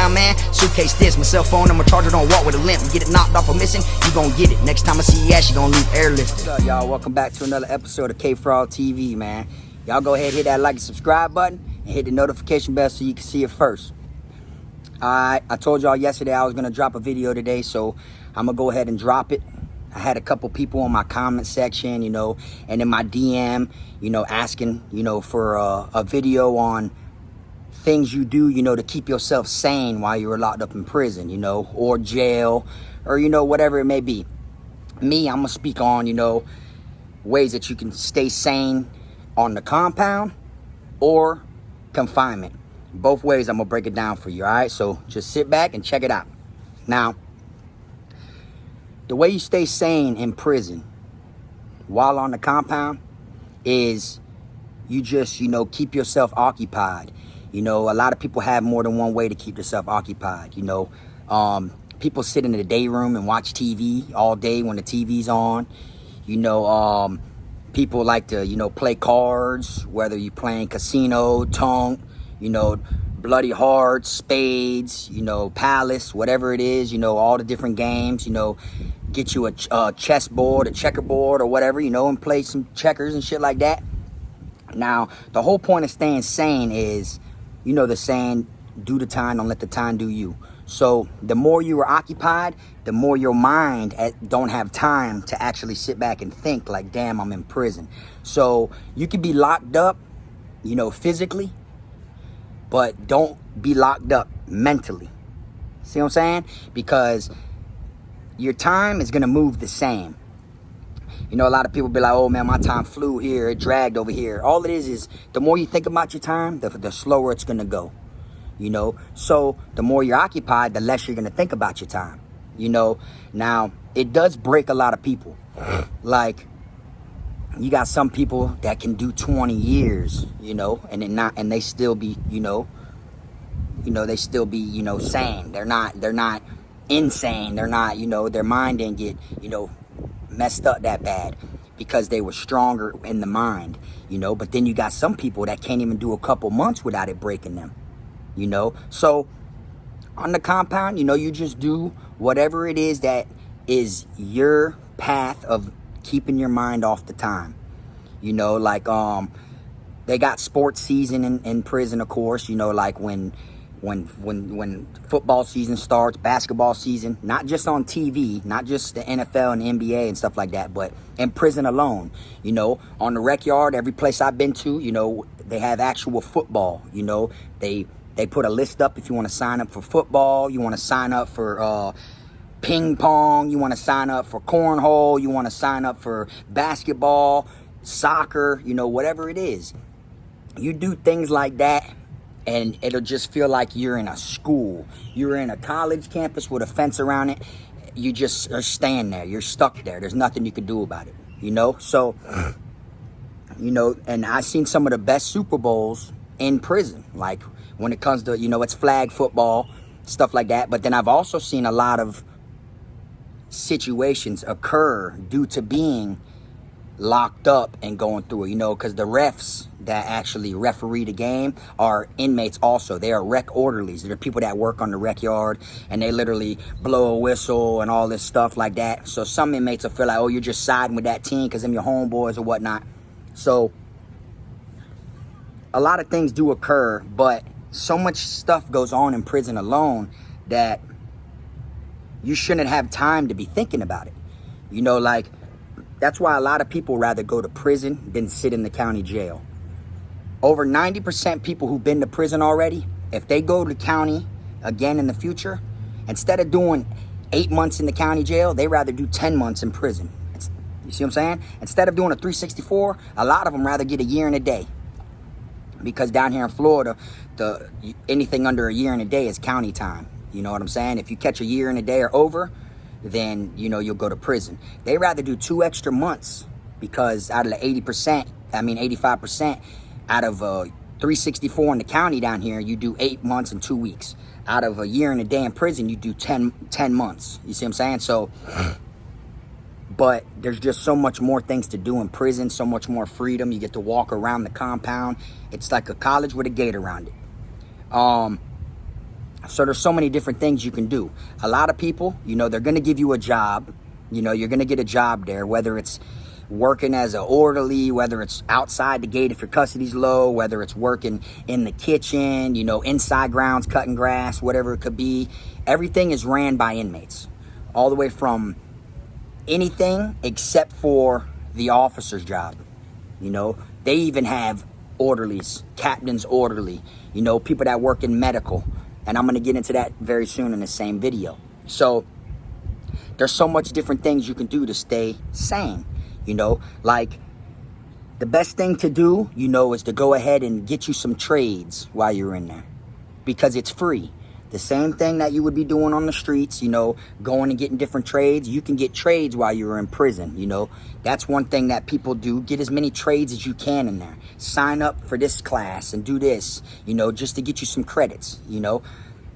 down, man. Suitcase this, my cell phone and my charger don't walk with a limp. You get it knocked off or missing, you gon' get it. Next time I see you ass, you gon' leave airlifted. What's up, y'all? Welcome back to another episode of KFROG TV, man. Y'all go ahead, hit that like and subscribe button, and hit the notification bell so you can see it first. Alright, I told y'all yesterday I was gonna drop a video today, so I'm gonna go ahead and drop it. I had a couple people in my comment section, you know, and in my DM, you know, asking, you know, for a video on things you do, you know, to keep yourself sane while you were locked up in prison, you know, or jail, or, you know, whatever it may be. Me, I'm gonna speak on, you know, ways that you can stay sane on the compound or confinement. Both ways I'm gonna break it down for you. All right, so just sit back and check it out. Now, the way you stay sane in prison while on the compound is you just, you know, keep yourself occupied. You know, a lot of people have more than one way to keep yourself occupied. You know, people sit in the day room and watch TV all day when the TV's on. You know, people like to, you know, play cards, whether you're playing casino, tonk, you know, bloody hearts, spades, you know, palace, whatever it is, you know, all the different games, you know, get you a chessboard, a checkerboard or whatever, you know, and play some checkers and shit like that. Now, the whole point of staying sane is, you know, the saying, do the time, don't let the time do you. So the more you are occupied, the more your mind don't have time to actually sit back and think like, damn, I'm in prison. So you could be locked up, you know, physically, but don't be locked up mentally. See what I'm saying? Because your time is going to move the same. You know, a lot of people be like, oh, man, my time flew here. It dragged over here. All it is the more you think about your time, the slower it's going to go. You know, so the more you're occupied, the less you're going to think about your time. You know, now, it does break a lot of people. Like, you got some people that can do 20 years, you know, and they still be, you know, they still be, you know, sane. They're not insane. They're not, you know, their mind didn't get, you know, messed up that bad because they were stronger in the mind, you know. But then you got some people that can't even do a couple months without it breaking them, you know. So on the compound, you know, you just do whatever it is that is your path of keeping your mind off the time. You know, like they got sports season in prison, of course, you know, like when football season starts, basketball season, not just on TV, not just the NFL and NBA and stuff like that, but in prison alone. You know, on the rec yard, every place I've been to, you know, they have actual football. You know, they put a list up if you want to sign up for football, you want to sign up for ping pong, you want to sign up for cornhole, you want to sign up for basketball, soccer, you know, whatever it is. You do things like that and it'll just feel like you're in a school. You're in a college campus with a fence around it. You just are staying there. You're stuck there. There's nothing you can do about it, you know? So, you know, and I've seen some of the best Super Bowls in prison. Like when it comes to, you know, it's flag football, stuff like that. But then I've also seen a lot of situations occur due to being locked up and going through it, you know, because the refs that actually referee the game are inmates also. They are rec orderlies. They're people that work on the rec yard and they literally blow a whistle and all this stuff like that. So some inmates will feel like, oh, you're just siding with that team because them your homeboys or whatnot. So a lot of things do occur, but so much stuff goes on in prison alone that you shouldn't have time to be thinking about it. You know, like, that's why a lot of people rather go to prison than sit in the county jail. Over 90% people who've been to prison already, if they go to county again in the future, instead of doing 8 months in the county jail, they rather do 10 months in prison. You see what I'm saying? Instead of doing a 364, a lot of them rather get a year and a day. Because down here in Florida, anything under a year and a day is county time. You know what I'm saying? If you catch a year and a day or over, then, you know, you'll go to prison. They rather do 2 extra months because out of the 85% out of 364 in the county down here, you do 8 months and 2 weeks. Out of a year and a day in prison, you do 10 months. You see what I'm saying? So, but there's just so much more things to do in prison, so much more freedom. You get to walk around the compound. It's like a college with a gate around it. So there's so many different things you can do. A lot of people, you know, they're going to give you a job. You know, you're going to get a job there, whether it's working as an orderly, whether it's outside the gate if your custody's low, whether it's working in the kitchen, you know, inside grounds, cutting grass, whatever it could be. Everything is ran by inmates, all the way from anything except for the officer's job. You know, they even have orderlies, captain's orderly, you know, people that work in medical. And I'm going to get into that very soon in the same video. So there's so much different things you can do to stay sane. You know, like the best thing to do, you know, is to go ahead and get you some trades while you're in there, because it's free. The same thing that you would be doing on the streets, you know, going and getting different trades. You can get trades while you're in prison. You know, that's one thing that people do. Get as many trades as you can in there. Sign up for this class and do this, you know, just to get you some credits. You know,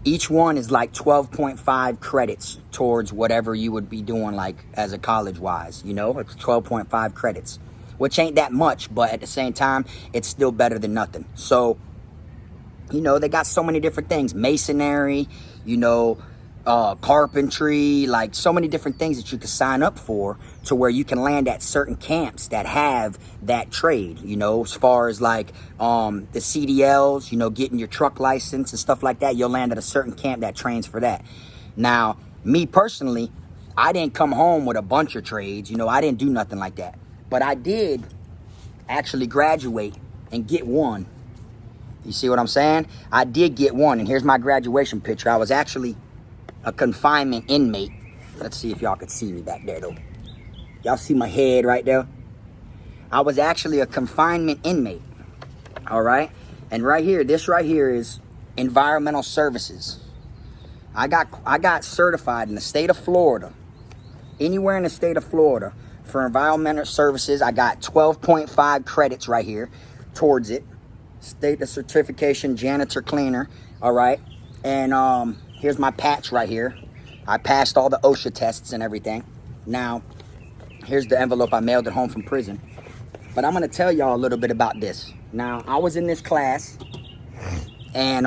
each one is like 12.5 credits towards whatever you would be doing, like as a college-wise. You know, it's 12.5 credits, which ain't that much, but at the same time, it's still better than nothing. So, you know, they got so many different things. Masonry, you know, carpentry, like so many different things that you can sign up for, to where you can land at certain camps that have that trade, you know, as far as like the CDLs, you know, getting your truck license and stuff like that. You'll land at a certain camp that trains for that. Now, me personally, I didn't come home with a bunch of trades, you know, I didn't do nothing like that. But I did actually graduate and get one. You see what I'm saying? I did get one, and here's my graduation picture. I was actually a confinement inmate. Let's see if y'all can see me back there, though. Y'all see my head right there? I was actually a confinement inmate, all right? And right here, this right here is environmental services. I got certified in the state of Florida, anywhere in the state of Florida, for environmental services. I got 12.5 credits right here towards it. State of certification, janitor, cleaner, all right? And here's my patch right here. I passed all the OSHA tests and everything. Now, here's the envelope I mailed it home from prison. But I'm going to tell y'all a little bit about this. Now, I was in this class, and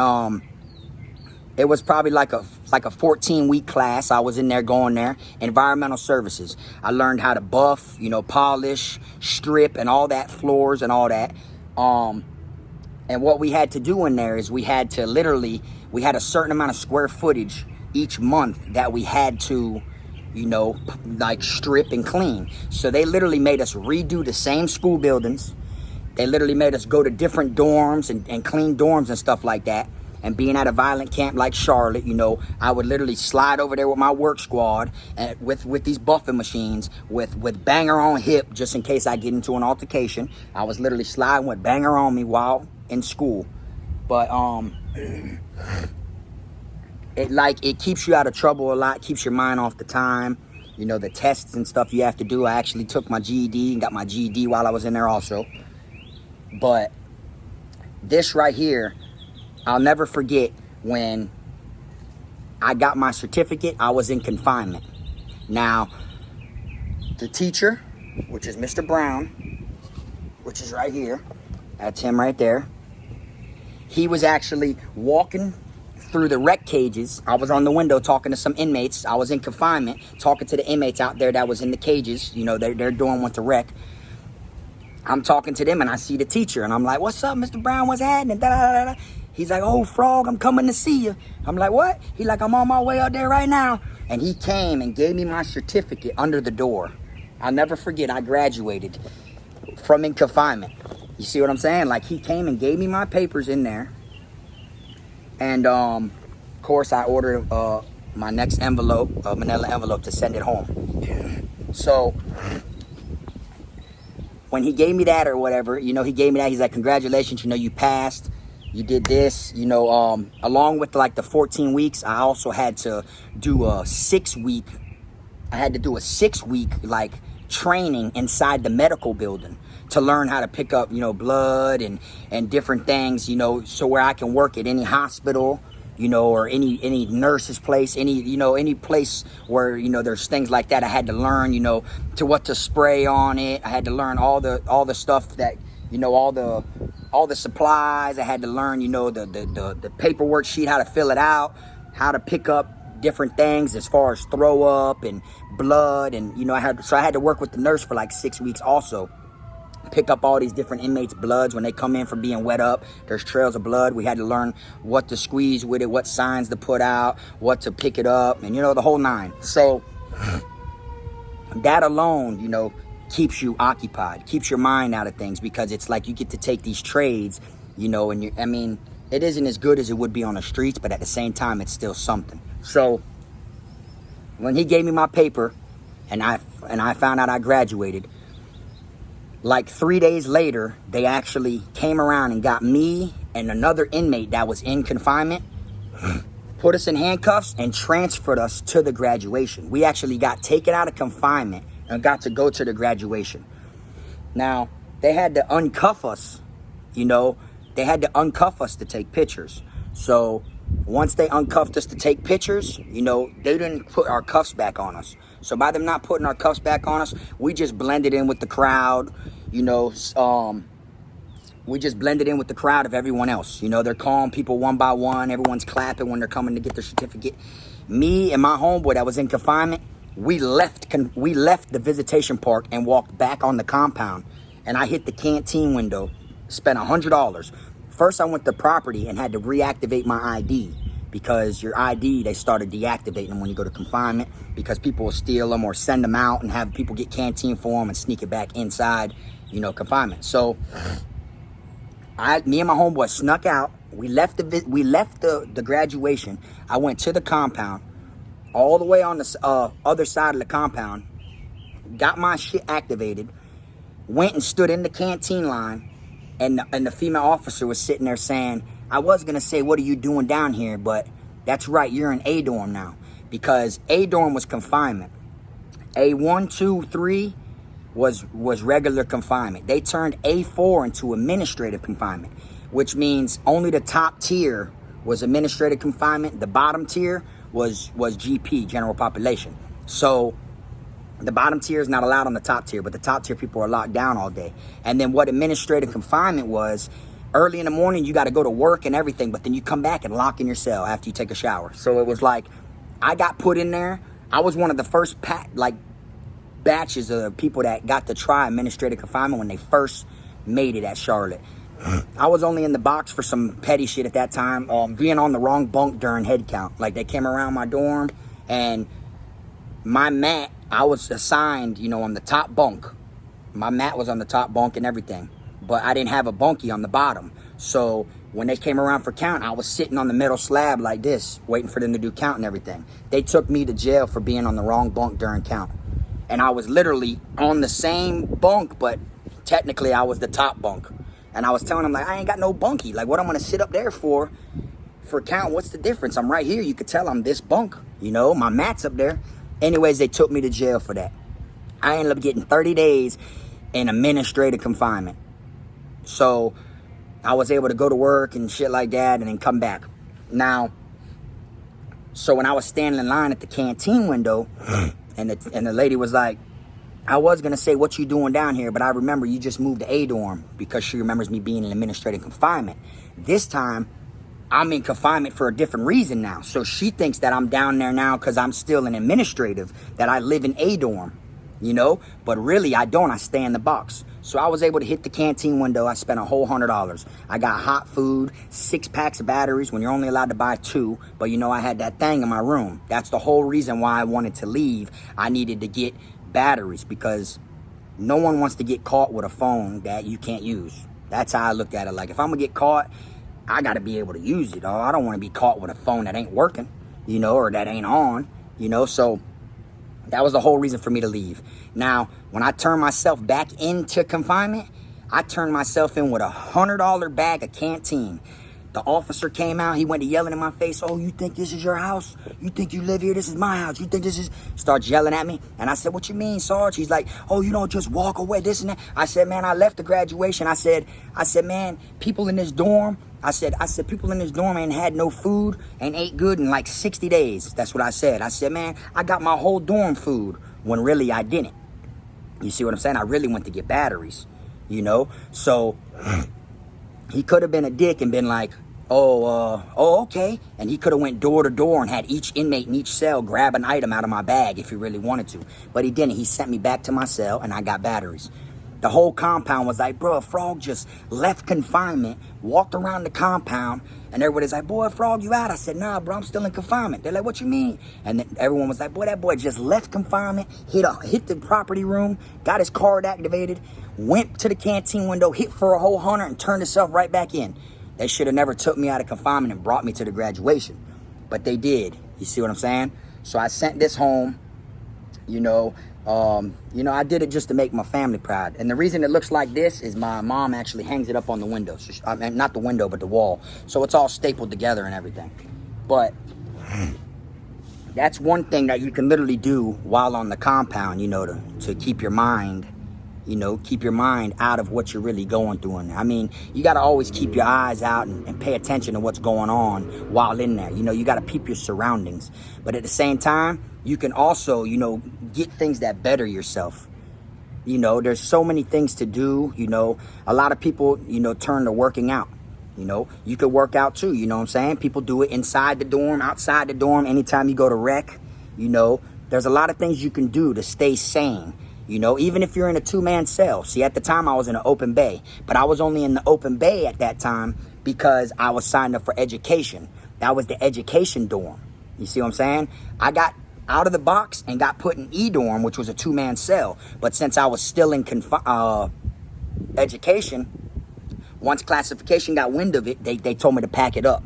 it was probably like a 14-week class. I was in there going there. Environmental services. I learned how to buff, you know, polish, strip, and all that, floors and all that. And what we had to do in there is we had to we had a certain amount of square footage each month that we had to, you know, like strip and clean. So they literally made us redo the same school buildings. They literally made us go to different dorms and clean dorms and stuff like that. And being at a violent camp like Charlotte, you know, I would literally slide over there with my work squad and with these buffing machines, with banger on hip, just in case I get into an altercation. I was literally sliding with banger on me while in school. But it keeps you out of trouble a lot, keeps your mind off the time, you know, the tests and stuff you have to do. I actually took my GED and got my GED while I was in there also. But this right here, I'll never forget when I got my certificate. I was in confinement. Now, the teacher, which is Mr. Brown, which is right here, that's him right there. He was actually walking through the rec cages. I was on the window talking to some inmates. I was in confinement, talking to the inmates out there that was in the cages. You know, they're doing what to rec. I'm talking to them, and I see the teacher, and I'm like, "What's up, Mr. Brown? What's happening?" Da, da, da, da. He's like, "Oh, Frog, I'm coming to see you." I'm like, "What?" He's like, "I'm on my way out there right now." And he came and gave me my certificate under the door. I'll never forget, I graduated from in confinement. You see what I'm saying? Like, he came and gave me my papers in there. And, of course, I ordered my next envelope, a manila envelope, to send it home. So when he gave me that or whatever, you know, he gave me that. He's like, "Congratulations, you know, you passed. You did this." You know, along with like the 14 weeks, I also had to do a 6-week. I had to do a 6-week like training inside the medical building to learn how to pick up, you know, blood and different things, you know, so where I can work at any hospital, you know, or any nurse's place, any place where, you know, there's things like that. I had to learn, you know, to what to spray on it. I had to learn all the stuff that, you know, all the supplies. I had to learn, you know, the paperwork sheet, how to fill it out, how to pick up different things as far as throw up and blood. And, you know, I had to work with the nurse for like 6 weeks also. Pick up all these different inmates' bloods when they come in from being wet up. There's trails of blood. We had to learn what to squeeze with it, what signs to put out, what to pick it up, and, you know, the whole nine. So that alone, you know, keeps you occupied, keeps your mind out of things, because it's like you get to take these trades, you know, and I mean, it isn't as good as it would be on the streets, but at the same time, it's still something. So when he gave me my paper and I found out I graduated, like 3 days later, they actually came around and got me and another inmate that was in confinement, put us in handcuffs, and transferred us to the graduation. We actually got taken out of confinement and got to go to the graduation. Now, they had to uncuff us, you know. They had to uncuff us to take pictures. So once they uncuffed us to take pictures, you know, they didn't put our cuffs back on us. So by them not putting our cuffs back on us, we just blended in with the crowd, you know. We just blended in with the crowd of everyone else. You know, they're calling people one by one. Everyone's clapping when they're coming to get their certificate. Me and my homeboy that was in confinement, we left the visitation park and walked back on the compound. And I hit the canteen window, spent $100. First, I went to property and had to reactivate my ID, because your ID, they started deactivating them when you go to confinement, because people will steal them or send them out and have people get canteen for them and sneak it back inside, you know, confinement. So me and my homeboy snuck out. We left the graduation. I went to the compound, all the way on the other side of the compound, got my shit activated, went and stood in the canteen line, and the female officer was sitting there saying, I was going to say, what are you doing down here? But that's right, you're in A dorm now. Because A dorm was confinement. A1, 2, 3 was regular confinement. They turned A4 into administrative confinement, which means only the top tier was administrative confinement. The bottom tier was GP, general population. So the bottom tier is not allowed on the top tier, but the top tier people are locked down all day. And then what administrative confinement was, early in the morning, you got to go to work and everything, but then you come back and lock in your cell after you take a shower. So it was like, I got put in there. I was one of the first batches of people that got to try administrative confinement when they first made it at Charlotte. I was only in the box for some petty shit at that time, being on the wrong bunk during head count. Like, they came around my dorm, and my mat, I was assigned, you know, on the top bunk. My mat was on the top bunk and everything, but I didn't have a bunkie on the bottom. So when they came around for count, I was sitting on the middle slab like this, waiting for them to do count and everything. They took me to jail for being on the wrong bunk during count. And I was literally on the same bunk, but technically I was the top bunk. And I was telling them, like, I ain't got no bunkie. Like, what I'm going to sit up there for count? What's the difference? I'm right here. You could tell I'm this bunk. You know, my mat's up there. Anyways, they took me to jail for that. I ended up getting 30 days in administrative confinement. So I was able to go to work and shit like that and then come back. Now, so when I was standing in line at the canteen window, and the lady was like, I was going to say, what you doing down here? But I remember you just moved to A dorm, because she remembers me being in administrative confinement. This time, I'm in confinement for a different reason now. So she thinks that I'm down there now because I'm still in administrative, that I live in A dorm, you know? But really, I don't. I stay in the box. So I was able to hit the canteen window. I spent a whole $100. I got hot food, 6 packs of batteries when you're only allowed to buy 2. But, you know, I had that thing in my room. That's the whole reason why I wanted to leave. I needed to get batteries, because no one wants to get caught with a phone that you can't use. That's how I look at it. Like, if I'm gonna get caught, I gotta be able to use it. I don't want to be caught with a phone that ain't working, you know, or that ain't on, you know. So that was the whole reason for me to leave. Now, when I turned myself back into confinement, I turned myself in with a $100 bag of canteen. The officer came out. He went to yelling in my face, oh, you think this is your house? You think you live here? This is my house. You think this is... Starts yelling at me. And I said, what you mean, Sarge? He's like, oh, you don't just walk away, this and that. I said, man, I left the graduation. I said, man, people in this dorm... I said, people in this dorm ain't had no food and ate good in like 60 days. That's what I said. I said, man, I got my whole dorm food, when really I didn't. You see what I'm saying? I really went to get batteries, you know? So he could have been a dick and been like, Okay. And he could have went door to door and had each inmate in each cell grab an item out of my bag if he really wanted to. But he didn't. He sent me back to my cell, and I got batteries. The whole compound was like, bro, Frog just left confinement, walked around the compound, and everybody's like, boy, Frog, you out? I said, nah, bro, I'm still in confinement. They're like, what you mean? And then everyone was like, boy, that boy just left confinement, hit the property room, got his card activated, went to the canteen window, hit for a whole 100, and turned himself right back in. They should have never took me out of confinement and brought me to the graduation. But they did. You see what I'm saying? So I sent this home, I did it just to make my family proud. And the reason it looks like this is my mom actually hangs it up on the window. So not the window, but the wall. So it's all stapled together and everything. But that's one thing that you can literally do while on the compound, to keep your mind, out of what you're really going through. And I mean, you got to always keep your eyes out and pay attention to what's going on while in there. You got to peep your surroundings. But at the same time, you can also, get things that better yourself. There's so many things to do. A lot of people, turn to working out. You could work out too, you know what I'm saying? People do it inside the dorm, outside the dorm, anytime you go to rec. There's a lot of things you can do to stay sane. Even if you're in a 2-man cell. See, at the time I was in an open bay, but I was only in the open bay at that time because I was signed up for education. That was the education dorm. You see what I'm saying? I got out of the box and got put in E-dorm, which was a 2-man cell. But since I was still in education, once classification got wind of it, they told me to pack it up.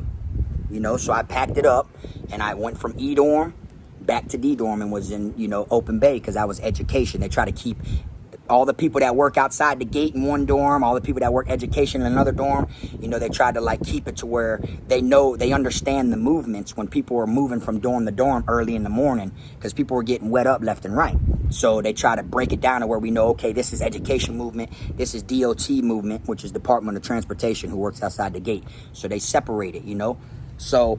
So I packed it up and I went from E-dorm back to D-dorm and was in, open bay because I was education. They try to keep all the people that work outside the gate in one dorm, all the people that work education in another dorm, they try to keep it to where they understand the movements when people are moving from dorm to dorm early in the morning because people were getting wet up left and right. So they try to break it down to where we know, okay, this is education movement, this is DOT movement, which is Department of Transportation, who works outside the gate. So they separate it, So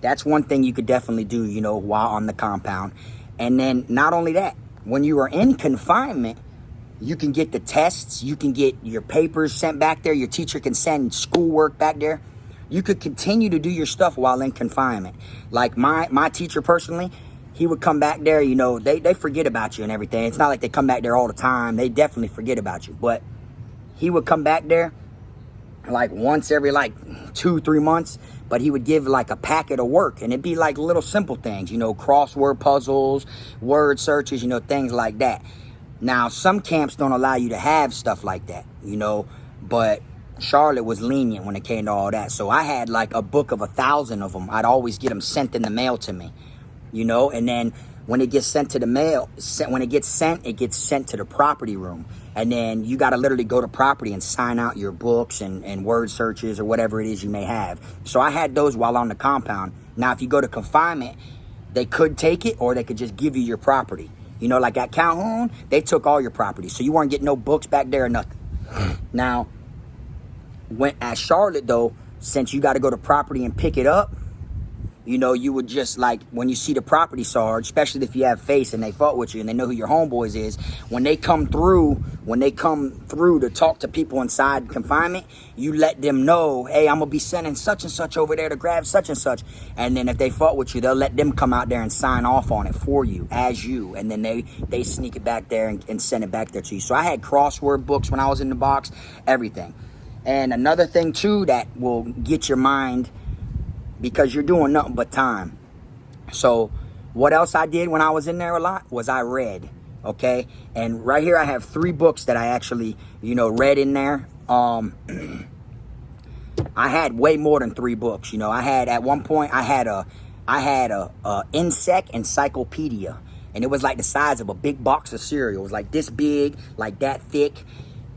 that's one thing you could definitely do, while on the compound. And then not only that, when you are in confinement, you can get the tests, you can get your papers sent back there, your teacher can send schoolwork back there. You could continue to do your stuff while in confinement. Like my teacher personally, he would come back there, they forget about you and everything. It's not like they come back there all the time. They definitely forget about you. But he would come back there once every 2-3 months, but he would give a packet of work, and it'd be little simple things, crossword puzzles, word searches, things like that. Now, some camps don't allow you to have stuff like that, but Charlotte was lenient when it came to all that. So I had a book of 1,000 of them. I'd always get them sent in the mail to me, and then when it gets sent to the mail, it gets sent to the property room. And then you got to literally go to property and sign out your books and word searches or whatever it is you may have. So I had those while on the compound. Now, if you go to confinement, they could take it or they could just give you your property. Like at Calhoun, they took all your property. So you weren't getting no books back there or nothing. Now, at Charlotte, though, since you got to go to property and pick it up, you would just when you see the property sergeant, especially if you have face and they fought with you and they know who your homeboys is, when they come through to talk to people inside confinement, you let them know, hey, I'm gonna be sending such and such over there to grab such and such. And then if they fought with you, they'll let them come out there and sign off on it for you as you. And then they sneak it back there and send it back there to you. So I had crossword books when I was in the box, everything. And another thing too that will get your mind, because you're doing nothing but time. So what else I did when I was in there a lot was I read, okay? And right here I have 3 books that I actually, read in there. I had way more than 3 books. I had, at one point, I had a insect encyclopedia. And it was the size of a big box of cereal. It was this big, that thick.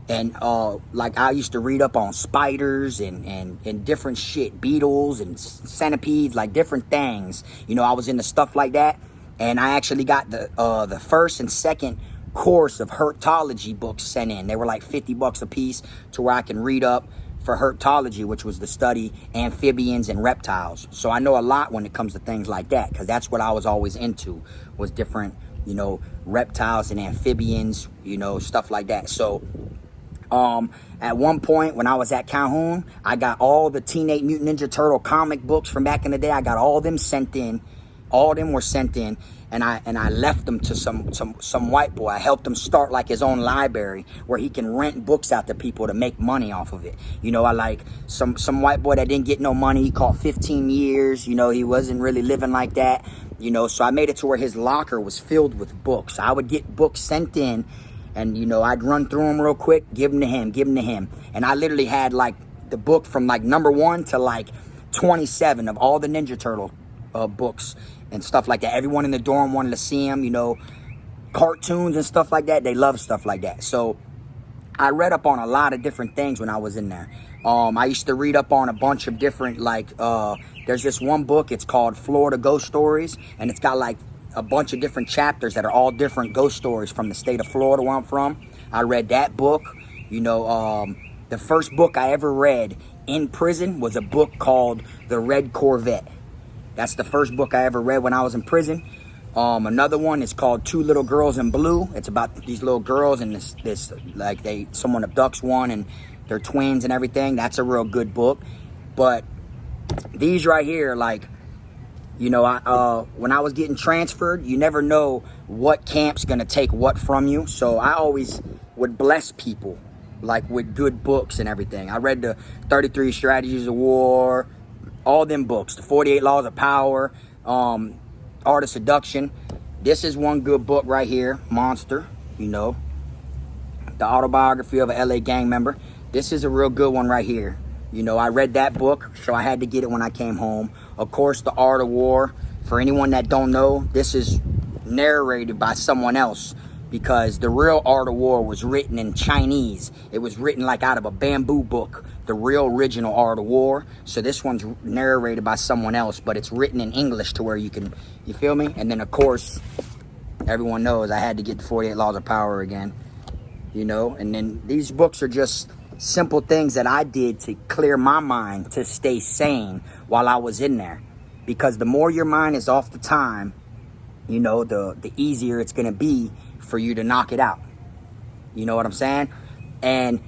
And I used to read up on spiders and different shit, beetles and centipedes, different things. I was into stuff like that. And I actually got the first and second course of herpetology books sent in. They were $50 a piece to where I can read up for herpetology, which was to study amphibians and reptiles. So I know a lot when it comes to things like that, because that's what I was always into, was different, reptiles and amphibians, stuff like that. So At one point when I was at Calhoun, I got all the Teenage Mutant Ninja Turtle comic books from back in the day. I got all them sent in. All of them were sent in, and I left them to some white boy. I helped him start like his own library where he can rent books out to people to make money off of it. You know, I like some white boy that didn't get no money. He caught 15 years. You know, he wasn't really living like that. You know, so I made it to where his locker was filled with books. I would get books sent in, and you know, I'd run through them real quick, give them to him, and I literally had like the book from like number 1 to like 27 of all the Ninja Turtle books and stuff like that. Everyone in the dorm wanted to see him, you know, cartoons and stuff like that. They love stuff like that. So I read up on a lot of different things when I was in there. I used to read up on a bunch of different, like, there's this one book, it's called Florida Ghost Stories, and it's got like a bunch of different chapters that are all different ghost stories from the state of Florida where I'm from. I read that book. You know, the first book I ever read in prison was a book called The Red Corvette. That's the first book I ever read when I was in prison. Another one is called Two Little Girls in Blue. It's about these little girls and this like someone abducts one and they're twins and everything. That's a real good book. But these right here, like, you know, when I was getting transferred, you never know what camp's gonna take what from you. So I always would bless people like with good books and everything. I read the 33 Strategies of War, all them books, the 48 Laws of Power, Art of Seduction. This is one good book right here, Monster, you know, the autobiography of a LA gang member. This is a real good one right here. You know, I read that book, so I had to get it when I came home. Of course, The Art of War. For anyone that don't know, this is narrated by someone else, because the real Art of War was written in Chinese. It was written like out of a bamboo book, the real original Art of War. So this one's narrated by someone else, but it's written in English to where you can, you feel me? And then of course, everyone knows I had to get the 48 Laws of Power again, you know? And then these books are just simple things that I did to clear my mind to stay sane while I was in there. Because the more your mind is off the time, you know, the easier it's gonna be for you to knock it out. You know what I'm saying? And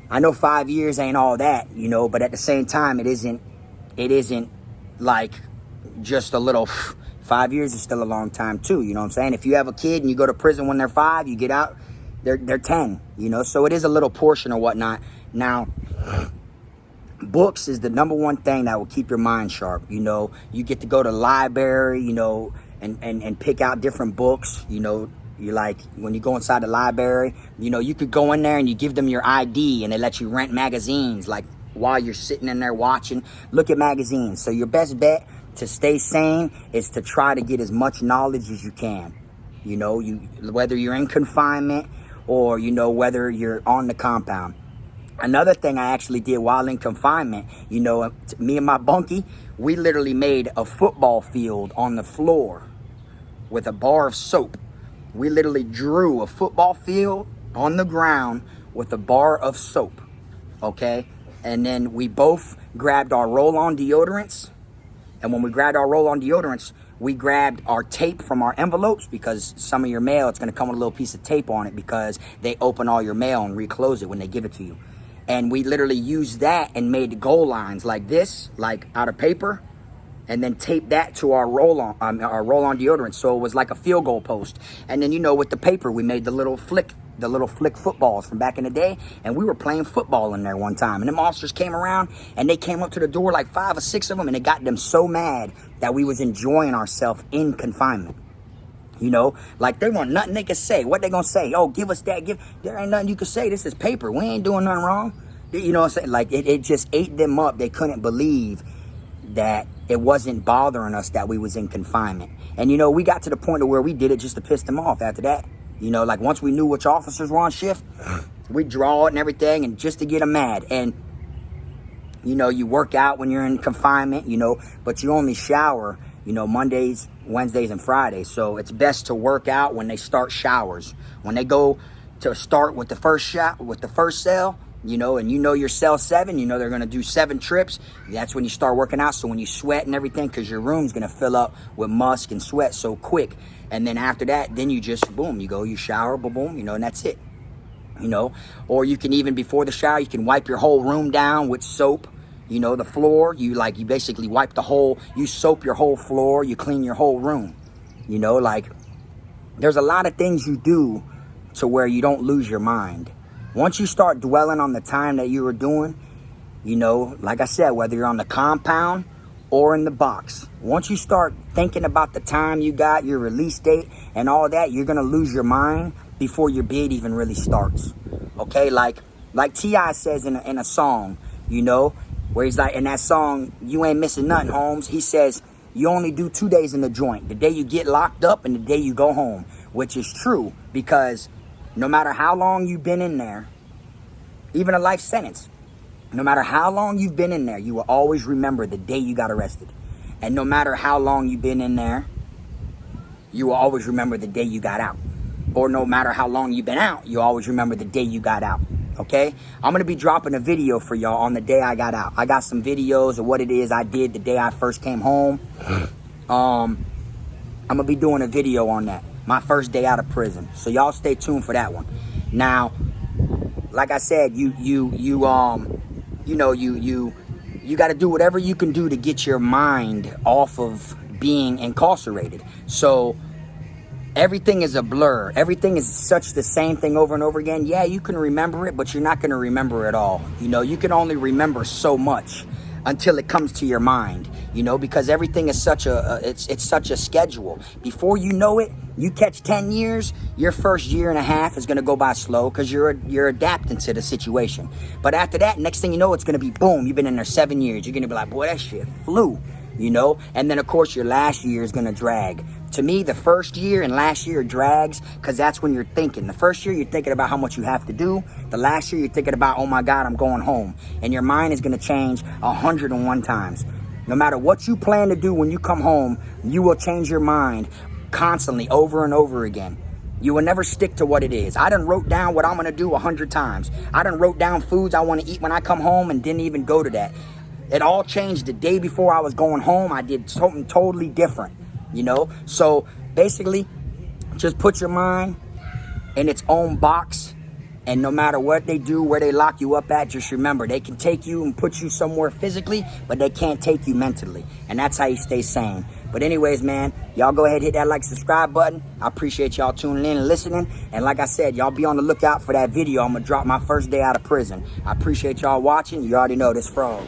I know 5 years ain't all that, you know, but at the same time, it isn't like just a little. 5 years is still a long time too, you know what I'm saying? If you have a kid and you go to prison when they're 5, you get out, they're 10, you know, so it is a little portion or whatnot. Now, books is the number one thing that will keep your mind sharp. You know, you get to go to the library, you know, and pick out different books. You know, you like when you go inside the library, you know, you could go in there and you give them your ID and they let you rent magazines like while you're sitting in there watching. Look at magazines. So your best bet to stay sane is to try to get as much knowledge as you can. You know, whether you're in confinement or, you know, whether you're on the compound. Another thing I actually did while in confinement, you know, me and my bunkie, we literally made a football field on the floor with a bar of soap. We literally drew a football field on the ground with a bar of soap, okay? And then we both grabbed our roll-on deodorants. And when we grabbed our roll-on deodorants, we grabbed our tape from our envelopes, because some of your mail, it's going to come with a little piece of tape on it because they open all your mail and reclose it when they give it to you. And we literally used that and made goal lines like this, like out of paper, and then taped that to our roll-on deodorant. So it was like a field goal post. And then, you know, with the paper, we made the little flick footballs from back in the day. And we were playing football in there one time. And them officers came around and they came up to the door, like 5 or 6 of them. And it got them so mad that we was enjoying ourselves in confinement. You know, like they want nothing they could say. What they gonna say? Oh, give us that. There ain't nothing you could say. This is paper. We ain't doing nothing wrong. You know what I'm saying? Like it just ate them up. They couldn't believe that it wasn't bothering us that we was in confinement. And, you know, we got to the point of where we did it just to piss them off after that. You know, like once we knew which officers were on shift, we draw it and everything, and just to get them mad. And, you know, you work out when you're in confinement, you know, but you only shower, you know, Mondays, Wednesdays, and Fridays. So it's best to work out when they start showers. When they go to start with the first cell, you know, and you know your cell 7, you know they're going to do 7 trips. That's when you start working out. So when you sweat and everything, because your room's going to fill up with musk and sweat so quick. And then after that, then you just, boom, you go, you shower, boom, boom, you know, and that's it. you know. Or you can even, before the shower, you can wipe your whole room down with soap. You know, the floor, you basically wipe you soap your whole floor, you clean your whole room. You know, like, there's a lot of things you do to where you don't lose your mind. Once you start dwelling on the time that you were doing, you know, like I said, whether you're on the compound or in the box, once you start thinking about the time you got, your release date and all that, you're going to lose your mind before your bid even really starts. Okay, like T.I. says in a song, you know, where he's like, in that song, You Ain't Missing Nothing, Holmes. He says, you only do 2 days in the joint. The day you get locked up and the day you go home. Which is true, because no matter how long you've been in there, even a life sentence, no matter how long you've been in there, you will always remember the day you got arrested. And no matter how long you've been in there, you will always remember the day you got out. Or no matter how long you've been out, you always remember the day you got out. Okay, I'm going to be dropping a video for y'all on the day I got out. I got some videos of what it is I did the day I first came home. I'm going to be doing a video on that. My first day out of prison. So y'all stay tuned for that one. Now, like I said, you got to do whatever you can do to get your mind off of being incarcerated. So everything is a blur. Everything is such the same thing over and over again. Yeah, you can remember it, but you're not going to remember it all. You know, you can only remember so much until it comes to your mind, you know, because everything is such it's such a schedule. Before you know it, you catch 10 years, your first year and a half is going to go by slow because you're adapting to the situation. But after that, next thing you know, it's going to be boom, you've been in there 7 years. You're going to be like, boy, that shit flew, you know. And then of course your last year is going to drag. To me, the first year and last year drags because that's when you're thinking. The first year, you're thinking about how much you have to do. The last year, you're thinking about, oh my God, I'm going home. And your mind is going to change 101 times. No matter what you plan to do when you come home, you will change your mind constantly over and over again. You will never stick to what it is. I done wrote down what I'm going to do 100 times. I done wrote down foods I want to eat when I come home and didn't even go to that. It all changed the day before I was going home. I did something totally different. You know, so basically just put your mind in its own box, and no matter what they do, where they lock you up at, just remember, they can take you and put you somewhere physically, but they can't take you mentally. And that's how you stay sane. But anyways, man, y'all go ahead, hit that like, subscribe button. I appreciate y'all tuning in and listening. And like I said, y'all be on the lookout for that video. I'm going to drop my first day out of prison. I appreciate y'all watching. You already know this frog.